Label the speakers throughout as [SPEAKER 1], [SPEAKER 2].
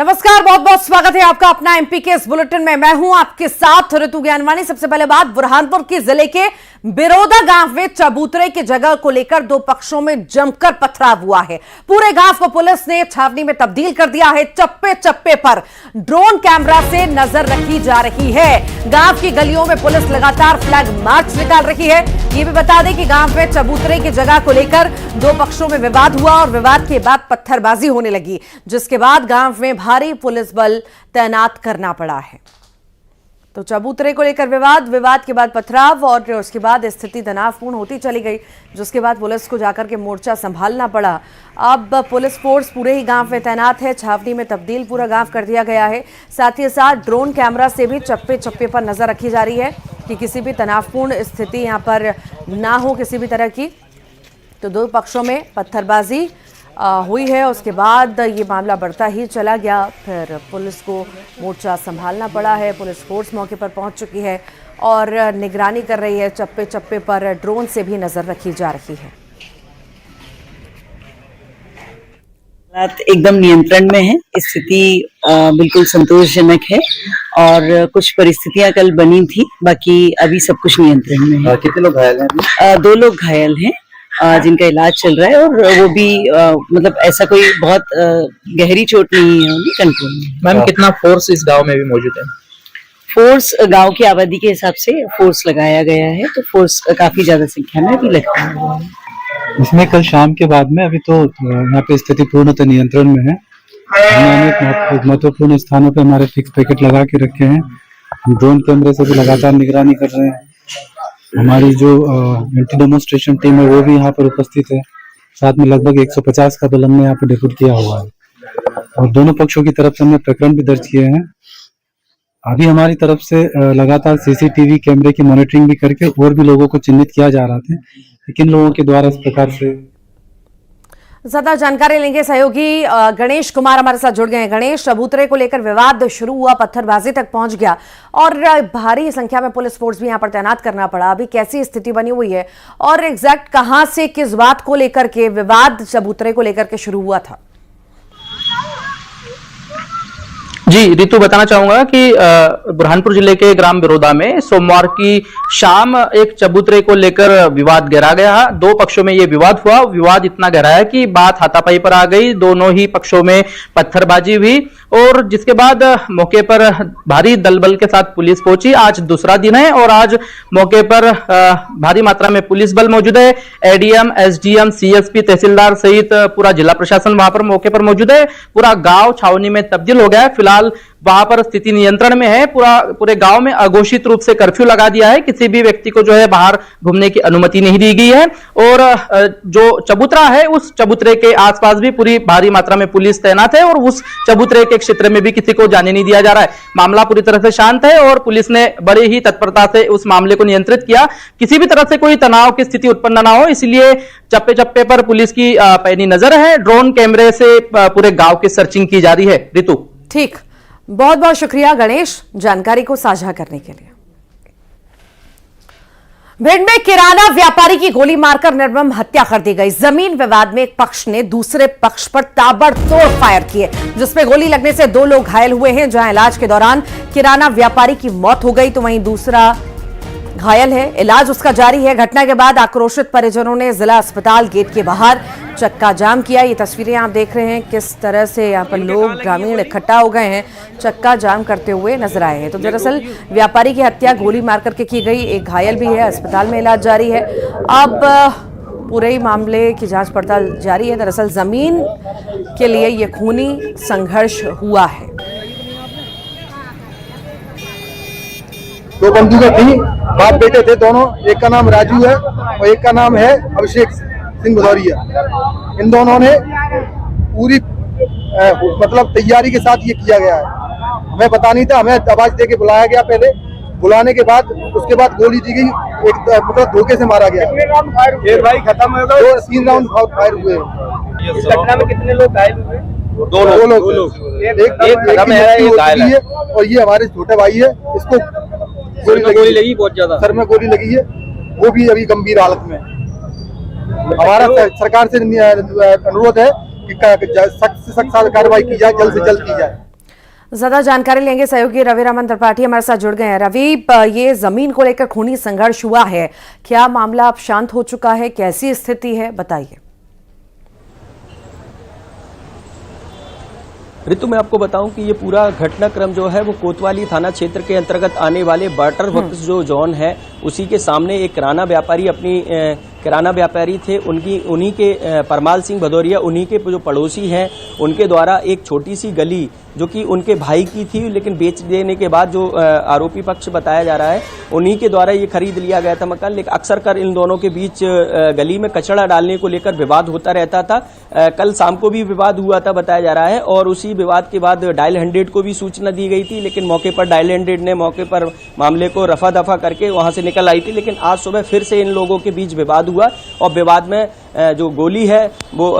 [SPEAKER 1] नमस्कार, बहुत बहुत स्वागत है आपका अपना एमपी के इस बुलेटिन में। मैं हूं आपके साथ ऋतु ज्ञानवानी। सबसे पहले बात बुरहानपुर के जिले के बिरोदा गांव में चबूतरे की जगह को लेकर दो पक्षों में जमकर पथराव हुआ है। पूरे गांव को पुलिस ने छावनी में तब्दील कर दिया है। चप्पे चप्पे पर ड्रोन कैमरा से नजर रखी जा रही है। गांव की गलियों में पुलिस लगातार फ्लैग मार्च निकाल रही है। ये भी बता दें कि गांव में चबूतरे की जगह को लेकर दो पक्षों में विवाद हुआ और विवाद के बाद पत्थरबाजी होने लगी, जिसके बाद गांव में भारी पुलिस बल तैनात करना पड़ा है। तो चबूतरे को लेकर विवाद के बाद पथराव और उसके बाद स्थिति तनावपूर्ण होती चली गई, जिसके बाद पुलिस को जाकर के मोर्चा संभालना पड़ा। अब पुलिस फोर्स पूरे ही गांव में तैनात है। छावनी में तब्दील पूरा गांव कर दिया गया है। साथ ही साथ ड्रोन कैमरा से भी चप्पे चप्पे पर नजर रखी जा रही है कि किसी भी तनावपूर्ण स्थिति यहां पर ना हो किसी भी तरह की। तो दो पक्षों में पत्थरबाजी हुई है। उसके बाद ये मामला बढ़ता ही चला गया। फिर पुलिस को मोर्चा संभालना पड़ा है। पुलिस फोर्स मौके पर पहुंच चुकी है और निगरानी कर रही है। चप्पे चप्पे पर ड्रोन से भी नजर रखी जा रही है।
[SPEAKER 2] हालात एकदम नियंत्रण में है। स्थिति बिल्कुल संतोषजनक है और कुछ परिस्थितियां कल बनी थी, बाकी अभी सब कुछ नियंत्रण में है।
[SPEAKER 3] कितने लोग घायल हैं?
[SPEAKER 2] 2 लोग घायल हैं जिनका इलाज चल रहा है और वो भी मतलब ऐसा कोई बहुत गहरी चोट नहीं है, उन्हें कंट्रोल में।
[SPEAKER 3] मैम, कितना फोर्स इस गांव में भी मौजूद है?
[SPEAKER 2] फोर्स गांव की आबादी के हिसाब से फोर्स लगाया गया है, तो फोर्स काफी ज्यादा संख्या में भी लगता है।
[SPEAKER 4] इसमें कल शाम के बाद में अभी तो यहाँ पे स्थिति पूर्णतः नियंत्रण में है। हमने अनेक महत्वपूर्ण स्थानों पे हमारे फिक्स पैकेट लगा के रखे हैं। ड्रोन कैमरे से भी लगातार निगरानी कर रहे हैं। हमारी जो एंटी डेमोन्स्ट्रेशन टीम है वो भी यहाँ पर उपस्थित है। साथ में लगभग 150 का बल हमने यहाँ पे डिप्यूट किया हुआ है और दोनों पक्षों की तरफ से हमने प्रकरण भी दर्ज किए हैं। अभी हमारी तरफ से लगातार सीसीटीवी कैमरे की मॉनिटरिंग भी करके और भी लोगों को चिन्हित किया जा रहा था कि किन लोगों के द्वारा इस प्रकार से।
[SPEAKER 1] ज्यादा जानकारी लेंगे। सहयोगी गणेश कुमार हमारे साथ जुड़ गए हैं। गणेश, चबूतरे को लेकर विवाद शुरू हुआ, पत्थरबाजी तक पहुंच गया और भारी संख्या में पुलिस फोर्स भी यहां पर तैनात करना पड़ा। अभी कैसी स्थिति बनी हुई है और एग्जैक्ट कहां से किस बात को लेकर के विवाद चबूतरे को लेकर के शुरू हुआ था?
[SPEAKER 5] जी ऋतु, बताना चाहूंगा कि बुरहानपुर जिले के ग्राम बिरोदा में सोमवार की शाम एक चबूतरे को लेकर विवाद गहरा गया। 2 पक्षों में यह विवाद हुआ। विवाद इतना गहरा है कि बात हाथापाई पर आ गई। दोनों ही पक्षों में पत्थरबाजी हुई और जिसके बाद मौके पर भारी दलबल के साथ पुलिस पहुंची। आज दूसरा दिन है और आज मौके पर भारी मात्रा में पुलिस बल मौजूद है। एडीएम, एसडीएम, सीएसपी, तहसीलदार सहित पूरा जिला प्रशासन वहां पर मौके पर मौजूद है। पूरा गांव छावनी में तब्दील हो गया है। फिलहाल वहां पर स्थिति नियंत्रण में है। पूरे गांव में अघोषित रूप से कर्फ्यू लगा दिया है। किसी भी व्यक्ति को जो है बाहर घूमने की अनुमति नहीं दी गई है और जो चबूतरा है उस चबूतरे के आसपास भी पूरी भारी मात्रा में पुलिस तैनात है और उस चबूतरे के क्षेत्र में भी किसी को जाने नहीं दिया जा रहा है। मामला पूरी तरह से शांत है और पुलिस ने बड़ी ही तत्परता से उस मामले को नियंत्रित किया। किसी भी तरह से कोई तनाव की स्थिति उत्पन्न ना हो, इसलिए चप्पे चप्पे पर पुलिस की पैनी नजर है। ड्रोन कैमरे से पूरे गांव की सर्चिंग की जा रही है। ऋतु,
[SPEAKER 1] ठीक, बहुत बहुत शुक्रिया गणेश जानकारी को साझा करने के लिए। भिंड में किराना व्यापारी की गोली मारकर निर्मम हत्या कर दी गई। जमीन विवाद में एक पक्ष ने दूसरे पक्ष पर ताबड़तोड़ फायर किए, जिसमें गोली लगने से 2 लोग घायल हुए हैं। जहां इलाज के दौरान किराना व्यापारी की मौत हो गई तो वहीं दूसरा घायल है। इलाज उसका जारी है। घटना के बाद आक्रोशित परिजनों ने जिला अस्पताल गेट के बाहर चक्का जाम किया। ये तस्वीरें आप देख रहे हैं किस तरह से यहाँ पर लोग ग्रामीण इकट्ठा हो गए हैं, चक्का जाम करते हुए नजर आए हैं। तो दरअसल व्यापारी की हत्या गोली मार करके की गई। एक घायल भी है, अस्पताल में इलाज जारी है। अब पूरे ही मामले की जांच पड़ताल जारी है। दरअसल जमीन के लिए ये खूनी संघर्ष हुआ है।
[SPEAKER 6] 2 बंदूकें थी, बाप बेटे थे दोनों। एक का नाम राजू है और एक का नाम है अभिषेक सिंह भदौरिया। इन दोनों ने पूरी मतलब तैयारी के साथ ये किया गया है। हमें पता नहीं था, हमें आवाज दे के बुलाया गया। पहले बुलाने के बाद उसके बाद गोली दी गई। एक मतलब धोखे से मारा गया। भाई खत्म हो गया। 3 राउंड फायर हुए।
[SPEAKER 3] इस घटना में कितने लोग घायल हुए?
[SPEAKER 6] 2 लोग। एक और ये हमारे छोटे भाई है, इसको गोली लगी बहुत ज्यादा, सर में गोली लगी है, वो भी अभी गंभीर हालत में। हमारा सरकार से अनुरोध है कि सख्त से सख्त कार्रवाई की जाए, जल्द से जल्द की जाए।
[SPEAKER 1] ज्यादा जानकारी लेंगे सहयोगी रवि रमन त्रिपाठी हमारे साथ जुड़ गए हैं। रवि, ये जमीन को लेकर खूनी संघर्ष हुआ है, क्या मामला अब शांत हो चुका है, कैसी स्थिति है, बताइए।
[SPEAKER 7] ऋतु, मैं आपको बताऊं कि ये पूरा घटनाक्रम जो है वो कोतवाली थाना क्षेत्र के अंतर्गत आने वाले बटर बॉक्स जो जोन है उसी के सामने एक किराना व्यापारी अपनी किराना व्यापारी थे, उन्हीं के परमाल सिंह भदौरिया, उन्हीं के जो पड़ोसी हैं उनके द्वारा एक छोटी सी गली जो कि उनके भाई की थी लेकिन बेच देने के बाद जो आरोपी पक्ष बताया जा रहा है उन्हीं के द्वारा ये खरीद लिया गया था मकान। लेकिन अक्सर कर इन दोनों के बीच गली में कचरा डालने को लेकर विवाद होता रहता था। कल शाम को भी विवाद हुआ था बताया जा रहा है और उसी विवाद के बाद डायल 100 को भी सूचना दी गई थी, लेकिन मौके पर डायल 100 ने मौके पर मामले को रफा दफा करके वहां से निकल आई थी। लेकिन आज सुबह फिर से इन लोगों के बीच विवाद हुआ और विवाद में जो गोली है वो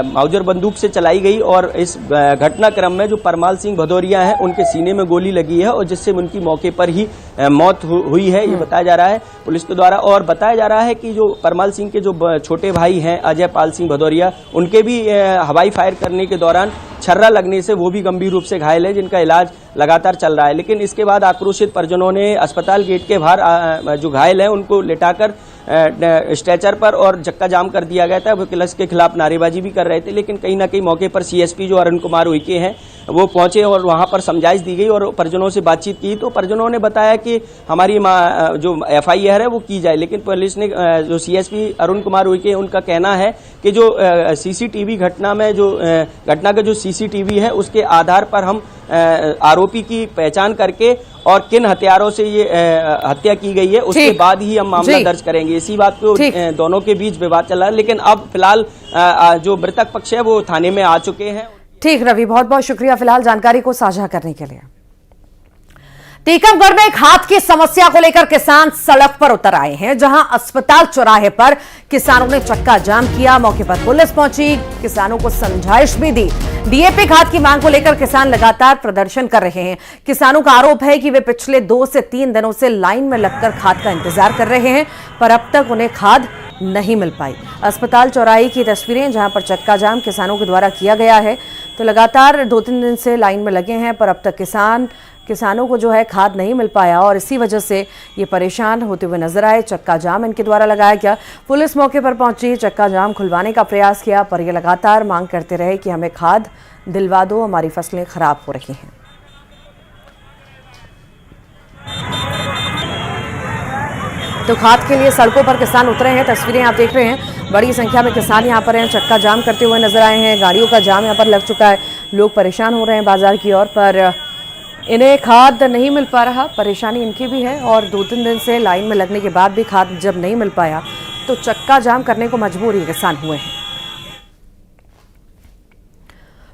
[SPEAKER 7] माउजर बंदूक से चलाई गई और इस घटनाक्रम में जो परमाल सिंह भदौरिया हैं उनके सीने में गोली लगी है और जिससे उनकी मौके पर ही मौत हुई है, ये बताया जा रहा है पुलिस के द्वारा। और बताया जा रहा है कि जो परमाल सिंह के जो छोटे भाई हैं अजय पाल सिंह भदौरिया, उनके भी हवाई फायर करने के दौरान छर्रा लगने से वो भी गंभीर रूप से घायल है, जिनका इलाज लगातार चल रहा है। लेकिन इसके बाद आक्रोशित परिजनों ने अस्पताल गेट के बाहर जो घायल है उनको लेटाकर स्ट्रेचर पर और चक्का जाम कर दिया गया था। वो पुलिस के खिलाफ नारेबाजी भी कर रहे थे, लेकिन कहीं ना कहीं मौके पर सीएसपी जो अरुण कुमार उइके हैं वो पहुंचे और वहां पर समझाइश दी गई और परिजनों से बातचीत की तो परिजनों ने बताया कि हमारी जो एफआईआर है वो की जाए। लेकिन पुलिस ने जो सीएसपी अरुण कुमार उइके उनका कहना है कि जो सीसीटीवी घटना के जो सीसीटीवी है उसके आधार पर हम आरोपी की पहचान करके और किन हथियारों से ये हत्या की गई है उसके बाद ही हम मामला दर्ज करेंगे। इसी बात को दोनों के बीच विवाद चल रहा है, लेकिन अब फिलहाल जो मृतक पक्ष है वो थाने में आ चुके हैं।
[SPEAKER 1] ठीक रवि, बहुत बहुत शुक्रिया फिलहाल जानकारी को साझा करने के लिए। टीकमगढ़ में खाद की समस्या को लेकर किसान सड़क पर उतर आए हैं, जहां अस्पताल चौराहे पर किसानों ने चक्का जाम किया। मौके पर पुलिस पहुंची, किसानों को समझाइश भी दी। डीएपी खाद की मांग को लेकर किसान लगातार प्रदर्शन कर रहे हैं। किसानों का आरोप है कि वे पिछले 2 से 3 दिनों से लाइन में लगकर खाद का इंतजार कर रहे हैं, पर अब तक उन्हें खाद नहीं मिल पाई। अस्पताल चौराहे की तस्वीरें जहां पर चक्का जाम किसानों के द्वारा किया गया है, तो लगातार 2-3 दिन से लाइन में लगे हैं, पर अब तक किसानों को जो है खाद नहीं मिल पाया और इसी वजह से ये परेशान होते हुए नजर आए। चक्का जाम इनके द्वारा लगाया गया। पुलिस मौके पर पहुंची, चक्का जाम खुलवाने का प्रयास किया, पर ये लगातार मांग करते रहे कि हमें खाद दिलवा दो, हमारी फसलें खराब हो रही हैं। तो खाद के लिए सड़कों पर किसान उतरे हैं, तस्वीरें आप देख रहे हैं। बड़ी संख्या में किसान यहाँ पर हैं, चक्का जाम करते हुए नजर आए हैं। गाड़ियों का जाम यहाँ पर लग चुका है, लोग परेशान हो रहे हैं बाजार की ओर, पर इन्हें खाद नहीं मिल पा रहा। परेशानी इनकी भी है और 2-3 दिन से लाइन में लगने के बाद भी खाद जब नहीं मिल पाया तो चक्का जाम करने को मजबूर ये किसान हुए हैं।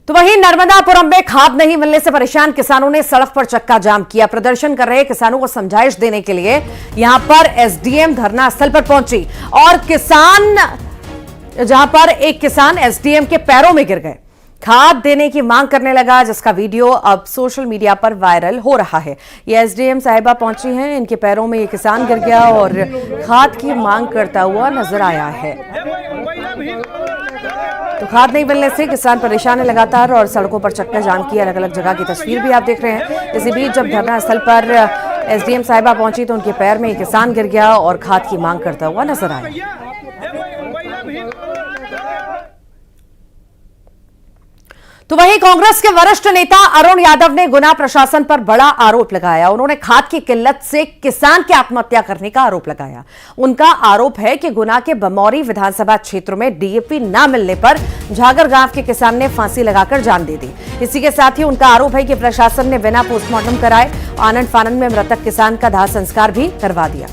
[SPEAKER 1] तो वहीं नर्मदापुरम में खाद नहीं मिलने से परेशान किसानों ने सड़क पर चक्का जाम किया। प्रदर्शन कर रहे किसानों को समझाइश देने के लिए यहां पर एसडीएम धरना स्थल पर पहुंची और एक किसान एसडीएम के पैरों में गिर गए, खाद देने की मांग करने लगा, जिसका वीडियो अब सोशल मीडिया पर वायरल हो रहा है। ये एसडीएम साहिबा पहुंची हैं, इनके पैरों में ये किसान गिर गया और खाद की मांग करता हुआ नजर आया है। तो खाद नहीं मिलने से किसान परेशान है लगातार और सड़कों पर चक्का जाम की अलग अलग जगह की तस्वीर भी आप देख रहे हैं। इसी बीच जब धरना स्थल पर एसडीएम साहिबा पहुंची तो उनके पैर में एक किसान गिर गया और खाद की मांग करता हुआ नजर आया। तो वहीं कांग्रेस के वरिष्ठ नेता अरुण यादव ने गुना प्रशासन पर बड़ा आरोप लगाया। उन्होंने खाद की किल्लत से किसान की आत्महत्या करने का आरोप लगाया। उनका आरोप है कि गुना के बमौरी विधानसभा क्षेत्र में डीएपी न मिलने पर झागर गांव के किसान ने फांसी लगाकर जान दे दी। इसी के साथ ही उनका आरोप है कि प्रशासन ने बिना पोस्टमार्टम कराए आनंद फानंद में मृतक किसान का दाह संस्कार भी करवा दिया।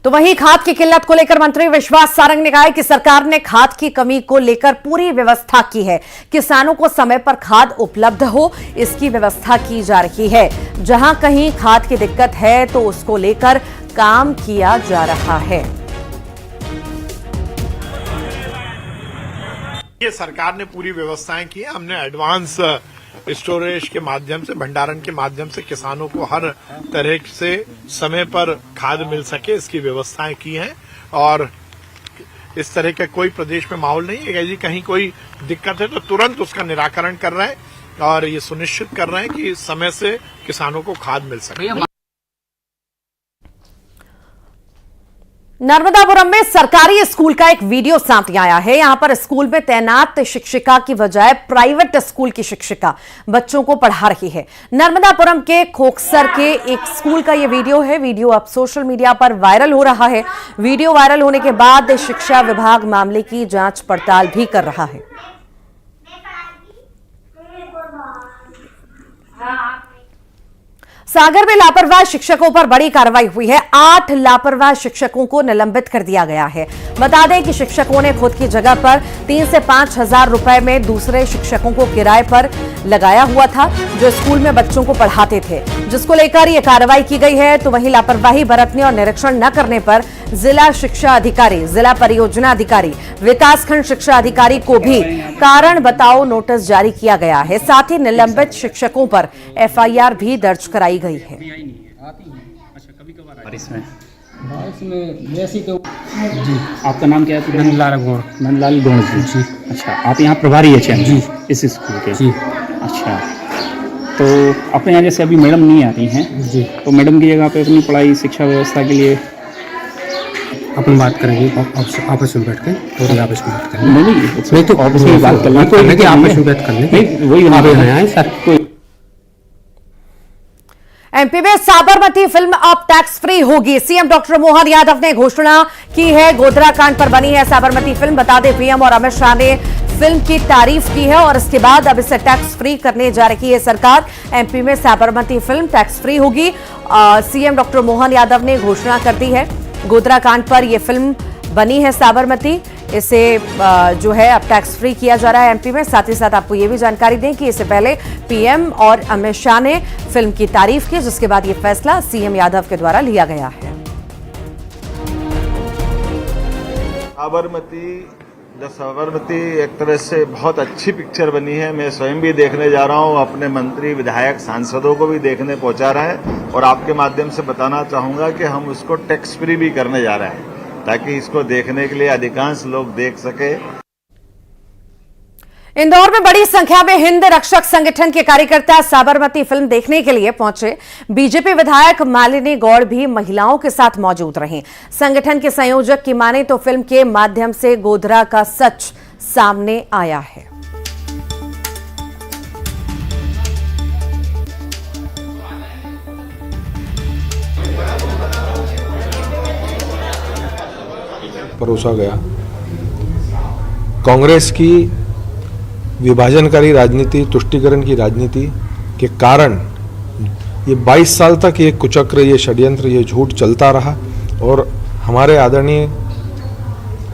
[SPEAKER 1] तो वहीं खाद की किल्लत को लेकर मंत्री विश्वास सारंग ने कहा है कि सरकार ने खाद की कमी को लेकर पूरी व्यवस्था की है। किसानों को समय पर खाद उपलब्ध हो, इसकी व्यवस्था की जा रही है। जहां कहीं खाद की दिक्कत है तो उसको लेकर काम किया जा रहा है।
[SPEAKER 8] ये सरकार ने पूरी व्यवस्थाएं की। हमने एडवांस स्टोरेज के माध्यम से, भंडारण के माध्यम से किसानों को हर तरह से समय पर खाद मिल सके, इसकी व्यवस्थाएं की हैं। और इस तरह का कोई प्रदेश में माहौल नहीं है कि कहीं कोई दिक्कत है तो तुरंत उसका निराकरण कर रहे हैं और ये सुनिश्चित कर रहे हैं कि समय से किसानों को खाद मिल सके।
[SPEAKER 1] नर्मदापुरम में सरकारी स्कूल का एक वीडियो सामने आया है। यहां पर स्कूल में तैनात शिक्षिका की बजाय प्राइवेट स्कूल की शिक्षिका बच्चों को पढ़ा रही है। नर्मदापुरम के खोखसर के एक स्कूल का यह वीडियो है। वीडियो अब सोशल मीडिया पर वायरल हो रहा है। वीडियो वायरल होने के बाद शिक्षा विभाग मामले की जांच पड़ताल भी कर रहा है। सागर में लापरवाह शिक्षकों पर बड़ी कार्रवाई हुई है। 8 लापरवाह शिक्षकों को निलंबित कर दिया गया है। बता दें कि शिक्षकों ने खुद की जगह पर 3 से 5 हजार रुपए में दूसरे शिक्षकों को किराए पर लगाया हुआ था, जो स्कूल में बच्चों को पढ़ाते थे, जिसको लेकर यह कार्रवाई की गई है। तो वहीं लापरवाही बरतने और निरीक्षण न करने पर जिला शिक्षा अधिकारी, जिला परियोजना अधिकारी, विकासखंड शिक्षा अधिकारी को भी कारण बताओ नोटिस जारी किया गया है। साथ ही निलंबित शिक्षकों पर FIR भी दर्ज कराई गई है।
[SPEAKER 9] इसमें वैसी तो जी। आपका नाम क्या है? नंदलाल गौड़ जी। अच्छा, आप यहाँ प्रभारी है जी इस स्कूल के? जी। अच्छा, तो अपने यहाँ जैसे अभी मैडम नहीं आती हैं जी, तो मैडम की जगह पे अपनी पढ़ाई शिक्षा व्यवस्था के लिए अपन बात करेंगे आपस में बैठ कर, और आपस में बात करेंगे। नहीं तो आपस में बात करना, आपस में बात करने वही सर। कोई
[SPEAKER 1] एमपी में साबरमती फिल्म अब टैक्स फ्री होगी। सीएम डॉक्टर मोहन यादव ने घोषणा की है। गोधरा कांड पर बनी है साबरमती फिल्म। बता दें पीएम और अमित शाह ने फिल्म की तारीफ की है और इसके बाद अब इसे टैक्स फ्री करने जा रही है सरकार। एमपी में साबरमती फिल्म टैक्स फ्री होगी। सीएम डॉक्टर मोहन यादव ने घोषणा कर दी है। गोधरा कांड पर यह फिल्म बनी है साबरमती, इसे जो है अब टैक्स फ्री किया जा रहा है एमपी में। साथ ही साथ आपको यह भी जानकारी दें कि इससे पहले पीएम और अमित शाह ने फिल्म की तारीफ की, जिसके बाद यह फैसला सीएम यादव के द्वारा लिया गया है।
[SPEAKER 10] साबरमती एक तरह से बहुत अच्छी पिक्चर बनी है। मैं स्वयं भी देखने जा रहा हूँ, अपने मंत्री, विधायक, सांसदों को भी देखने पहुंचा रहा है और आपके माध्यम से बताना चाहूंगा कि हम उसको टैक्स फ्री भी करने जा रहे हैं ताकि इसको देखने के लिए अधिकांश लोग देख सके।
[SPEAKER 1] इंदौर में बड़ी संख्या में हिंद रक्षक संगठन के कार्यकर्ता साबरमती फिल्म देखने के लिए पहुंचे। बीजेपी विधायक मालिनी गौड़ भी महिलाओं के साथ मौजूद रहीं। संगठन के संयोजक की माने तो फिल्म के माध्यम से गोधरा का सच सामने आया है।
[SPEAKER 11] परोसा गया। कांग्रेस की विभाजनकारी राजनीति, तुष्टीकरण की राजनीति के कारण ये 22 साल तक ये कुचक्र, ये षड्यंत्र, ये झूठ चलता रहा और हमारे आदरणीय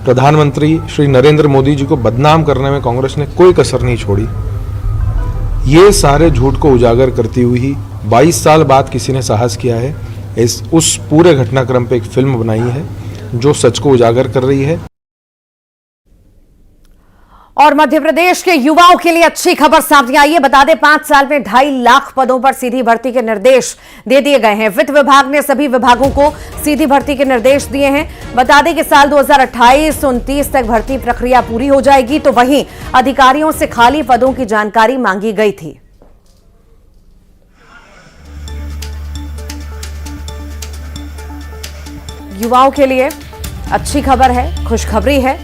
[SPEAKER 11] प्रधानमंत्री श्री नरेंद्र मोदी जी को बदनाम करने में कांग्रेस ने कोई कसर नहीं छोड़ी। ये सारे झूठ को उजागर करती हुई 22 साल बाद किसी ने साहस किया है, उस पूरे घटनाक्रम पे एक फिल्म बनाई है जो सच को उजागर कर रही है।
[SPEAKER 1] और मध्य प्रदेश के युवाओं के लिए अच्छी खबर सामने आई है। बता दें 5 साल में 2.5 लाख पदों पर सीधी भर्ती के निर्देश दे दिए गए हैं। वित्त विभाग ने सभी विभागों को सीधी भर्ती के निर्देश दिए हैं। बता दें कि साल 2028-29 तक भर्ती प्रक्रिया पूरी हो जाएगी। तो वहीं अधिकारियों से खाली पदों की जानकारी मांगी गई थी। युवाओं के लिए अच्छी खबर है, खुशखबरी है।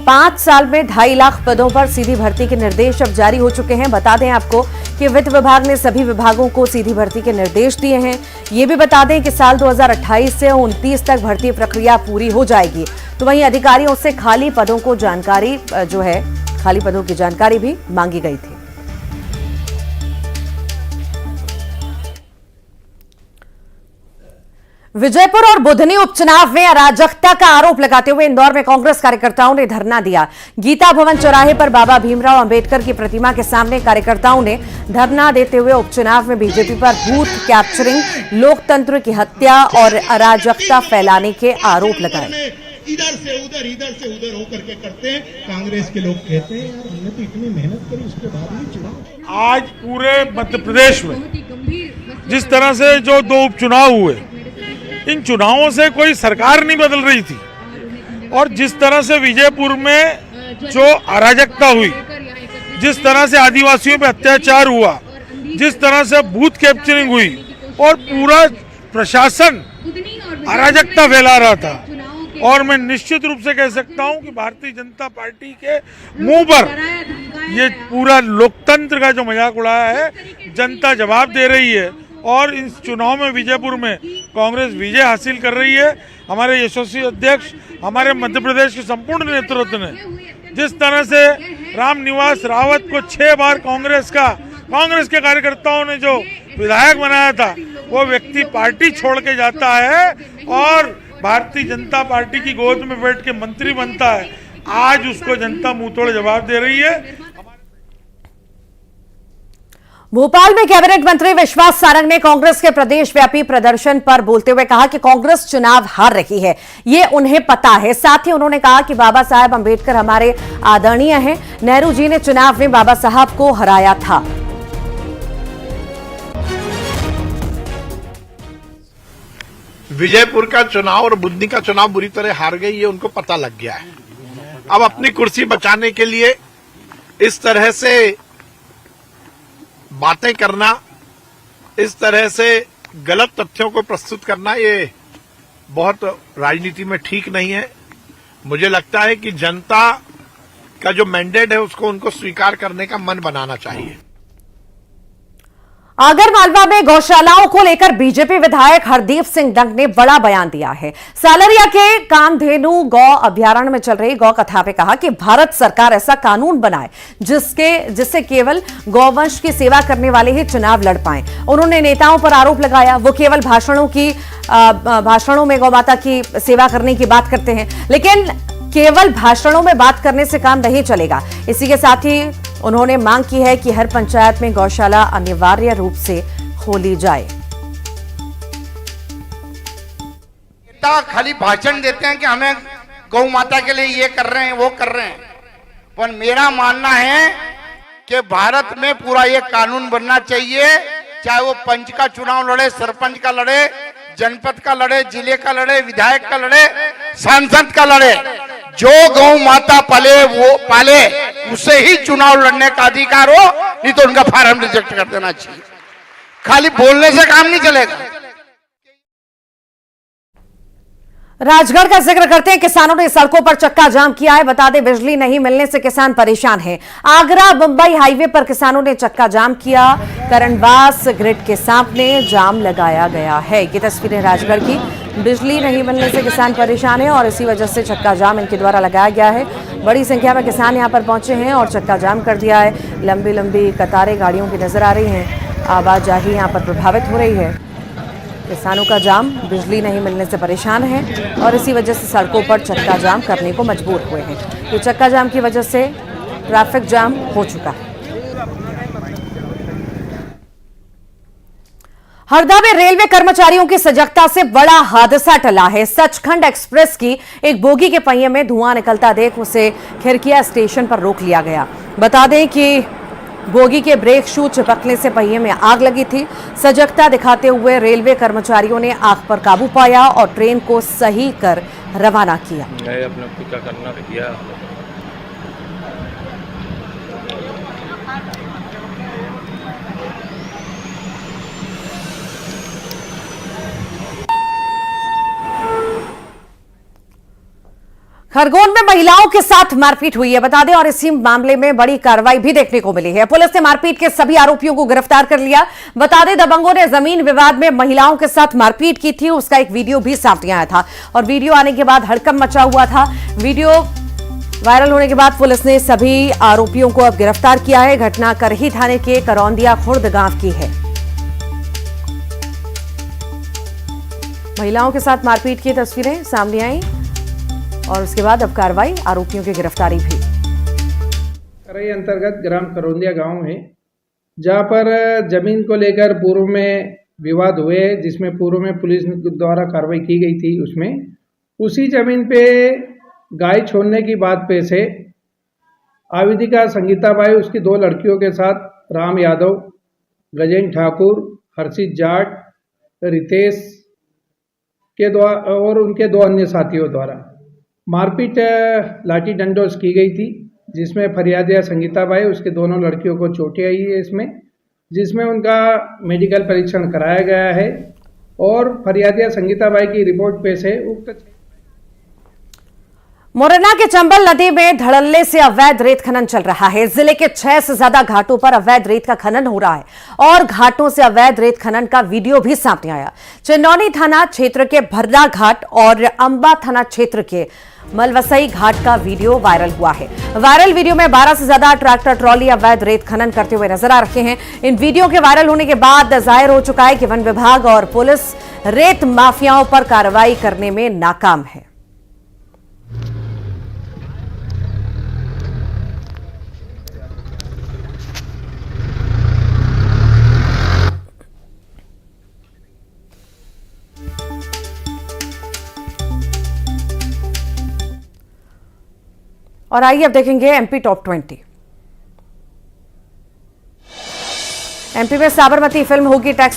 [SPEAKER 1] 5 साल में 2.5 लाख पदों पर सीधी भर्ती के निर्देश अब जारी हो चुके हैं। बता दें आपको कि वित्त विभाग ने सभी विभागों को सीधी भर्ती के निर्देश दिए हैं। ये भी बता दें कि साल 2028 से 29 तक भर्ती प्रक्रिया पूरी हो जाएगी। तो वहीं अधिकारियों से खाली पदों को जानकारी खाली पदों की जानकारी भी मांगी गई थी। विजयपुर और बुधनी उपचुनाव में अराजकता का आरोप लगाते हुए इंदौर में कांग्रेस कार्यकर्ताओं ने धरना दिया। गीता भवन चौराहे पर बाबा भीमराव अंबेडकर की प्रतिमा के सामने कार्यकर्ताओं ने धरना देते हुए उपचुनाव में बीजेपी पर बूथ कैप्चरिंग, लोकतंत्र की हत्या और अराजकता फैलाने के आरोप लगाए।
[SPEAKER 6] इधर से उधर होकर के करते हैं। कांग्रेस के लोग कहते हैं यार हमने तो इतनी मेहनत करी, उसके बाद भी चुनाव।
[SPEAKER 8] आज पूरे मध्य प्रदेश में जिस तरह से जो 2 उपचुनाव हुए, इन चुनावों से कोई सरकार नहीं बदल रही थी, और जिस तरह से विजयपुर में जो अराजकता हुई, जिस तरह से आदिवासियों पे अत्याचार हुआ, जिस तरह से बूथ कैप्चरिंग हुई और पूरा प्रशासन अराजकता फैला रहा था, और मैं निश्चित रूप से कह सकता हूं कि भारतीय जनता पार्टी के मुंह पर ये पूरा लोकतंत्र का जो मजाक उड़ाया है, जनता जवाब दे रही है। और इस चुनाव में विजयपुर में कांग्रेस विजय हासिल कर रही है। हमारे यशस्वी अध्यक्ष, हमारे मध्य प्रदेश के संपूर्ण नेतृत्व ने जिस तरह से रामनिवास रावत को 6 बार कांग्रेस के कार्यकर्ताओं ने जो विधायक बनाया था, वो व्यक्ति पार्टी छोड़ के जाता है और भारतीय जनता पार्टी की गोद में बैठ के मंत्री बनता है। आज उसको जनता मुंहतोड़ जवाब दे रही है।
[SPEAKER 1] भोपाल में कैबिनेट मंत्री विश्वास सारंग ने कांग्रेस के प्रदेश व्यापी प्रदर्शन पर बोलते हुए कहा कि कांग्रेस चुनाव हार रही है, ये उन्हें पता है। साथ ही उन्होंने कहा कि बाबा साहेब अंबेडकर हमारे आदरणीय हैं। नेहरू जी ने चुनाव में बाबा साहब को हराया था।
[SPEAKER 8] विजयपुर का चुनाव और बुधनी का चुनाव बुरी तरह हार गई, ये उनको पता लग गया है। अब अपनी कुर्सी बचाने के लिए इस तरह से बातें करना, इस तरह से गलत तथ्यों को प्रस्तुत करना, ये बहुत राजनीति में ठीक नहीं है। मुझे लगता है कि जनता का जो मैंडेट है उसको उनको स्वीकार करने का मन बनाना चाहिए।
[SPEAKER 1] आगरमालवा में गौशालाओं को लेकर बीजेपी विधायक हरदीप सिंह डंग ने बड़ा बयान दिया है। सालरिया के कामधेनु गौ अभयारण्य में चल रही गौ कथा पे कहा कि भारत सरकार ऐसा कानून बनाए जिससे केवल गौवंश की सेवा करने वाले ही चुनाव लड़ पाएं। उन्होंने नेताओं पर आरोप लगाया वो केवल भाषणों में गौ माता की सेवा करने की बात करते हैं, लेकिन केवल भाषणों में बात करने से काम नहीं चलेगा। इसी के साथ ही उन्होंने मांग की है कि हर पंचायत में गौशाला अनिवार्य रूप से खोली जाए।
[SPEAKER 6] नेता खाली भाषण देते हैं कि हमें गौ माता के लिए ये कर रहे हैं वो कर रहे हैं, पर मेरा मानना है कि भारत में पूरा ये कानून बनना चाहिए, चाहे वो पंच का चुनाव लड़े, सरपंच का लड़े, जनपद का लड़े, जिले का लड़े, विधायक का लड़े, सांसद का लड़े, जो गौ माता पाले उसे ही चुनाव लड़ने का अधिकार हो, नहीं तो उनका फार्म रिजेक्ट कर देना चाहिए। खाली बोलने से काम नहीं चलेगा।
[SPEAKER 1] राजगढ़ का जिक्र करते हैं, किसानों ने सड़कों पर चक्का जाम किया है। बता दें, बिजली नहीं मिलने से किसान परेशान हैं। आगरा मुंबई हाईवे पर किसानों ने चक्का जाम किया। करणवास ग्रिड के सामने जाम लगाया गया है। ये तस्वीरें राजगढ़ की। बिजली नहीं मिलने से किसान परेशान है और इसी वजह से चक्का जाम इनके द्वारा लगाया गया है। बड़ी संख्या में किसान यहां पर पहुंचे हैं और चक्का जाम कर दिया है। लंबी लंबी कतारें गाड़ियों की नजर आ रही हैं। आवाजाही यहां पर प्रभावित हो रही है। किसानों का जाम बिजली नहीं मिलने से परेशान है और इसी वजह से सड़कों पर चक्का जाम करने को मजबूर हुए हैं। तो चक्का जाम की वजह से ट्रैफिक जाम हो चुका है। हरदा में रेलवे कर्मचारियों की सजगता से बड़ा हादसा टला है। सचखंड एक्सप्रेस की एक बोगी के पहिए में धुआं निकलता देख उसे खिरकिया स्टेशन पर रोक लिया गया। बता दें कि बोगी के ब्रेक शू चिपकने से पहिए में आग लगी थी। सजगता दिखाते हुए रेलवे कर्मचारियों ने आग पर काबू पाया और ट्रेन को सही कर रवाना किया।
[SPEAKER 3] अपने क्या करना किया।
[SPEAKER 1] खरगोन में महिलाओं के साथ मारपीट हुई है, बता दें, और इसी मामले में बड़ी कार्रवाई भी देखने को मिली है। पुलिस ने मारपीट के सभी आरोपियों को गिरफ्तार कर लिया। बता दें, दबंगों ने जमीन विवाद में महिलाओं के साथ मारपीट की थी। उसका एक वीडियो भी सामने आया था और वीडियो आने के बाद हड़कंप मचा हुआ था। वीडियो वायरल होने के बाद पुलिस ने सभी आरोपियों को अब गिरफ्तार किया है। घटना करही थाने के करौंदिया खुर्द गांव की है। महिलाओं के साथ मारपीट की तस्वीरें सामने आई और उसके बाद अब कार्रवाई, आरोपियों की गिरफ्तारी भी।
[SPEAKER 12] करही अंतर्गत ग्राम करौंदिया गांव है, जहां पर जमीन को लेकर पूर्व में विवाद हुए, जिसमें पूर्व में पुलिस द्वारा कार्रवाई की गई थी। उसमें उसी जमीन पे गाय छोड़ने की बात पे से आविदिका संगीताबाई उसकी 2 लड़कियों के साथ राम यादव, गजेंद्र ठाकुर, हर्षित जाट, रितेश के द्वारा और उनके 2 अन्य साथियों द्वारा मारपीट लाठी डंडोस की गई थी, जिसमें फरियादिया संगीताबाई उसके दोनों लड़कियों को चोटें आई है जिसमें उनका मेडिकल परीक्षण कराया गया है और फरियादिया संगीताबाई की रिपोर्ट पे से उक्त
[SPEAKER 1] मुरैना के चंबल नदी में धड़ल्ले से अवैध रेत खनन चल रहा है। जिले के 6 से ज्यादा घाटों पर अवैध रेत का खनन हो रहा है और घाटों से अवैध रेत खनन का वीडियो भी सामने आया। चंदौनी थाना क्षेत्र के भरदा घाट और अंबा थाना क्षेत्र के मलवसई घाट का वीडियो वायरल हुआ है। वायरल वीडियो में 12 से ज्यादा ट्रैक्टर ट्रॉली अवैध रेत खनन करते हुए नजर आ रहे हैं। इन वीडियो के वायरल होने के बाद जाहिर हो चुका है कि वन विभाग और पुलिस रेत माफियाओं पर कार्रवाई करने में नाकाम है। और आइए अब देखेंगे एमपी टॉप 20। एमपी में साबरमती फिल्म होगी टैक्स